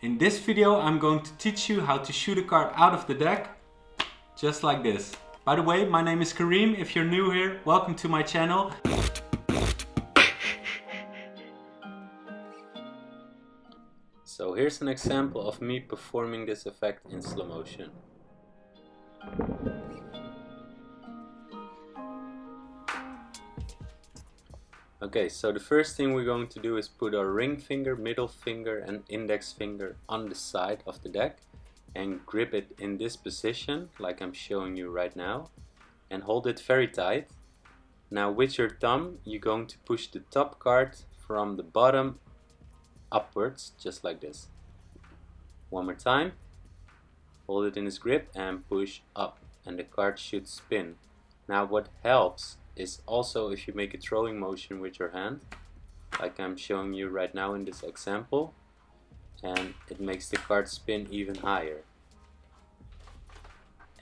In this video I'm going to teach you how to shoot a card out of the deck, just like this. By the way, my name is Kareem. If you're new here, welcome to my channel. So here's an example of me performing this effect in slow motion. Okay, so the first thing we're going to do is put our ring finger, middle finger and index finger on the side of the deck and grip it in this position like I'm showing you right now and hold it very tight. Now with your thumb you're going to push the top card from the bottom upwards, just like this. One more time, hold it in this grip and push up and the card should spin. Now what helps is also if you make a throwing motion with your hand, like I'm showing you right now in this example, and it makes the card spin even higher.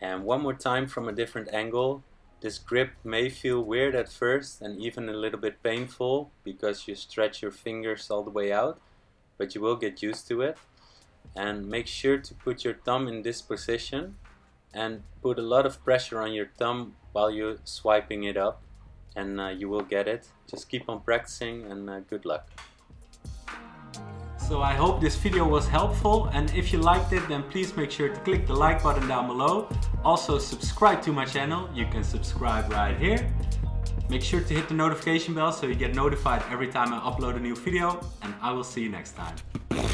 And one more time from a different angle. This grip may feel weird at first and even a little bit painful because you stretch your fingers all the way out, but you will get used to it. And make sure to put your thumb in this position and put a lot of pressure on your thumb while you're swiping it up, and you will get it. Just keep on practicing and good luck. So I hope this video was helpful, and if you liked it then please make sure to click the like button down below. Also subscribe to my channel, you can subscribe right here. Make sure to hit the notification bell so you get notified every time I upload a new video, and I will see you next time.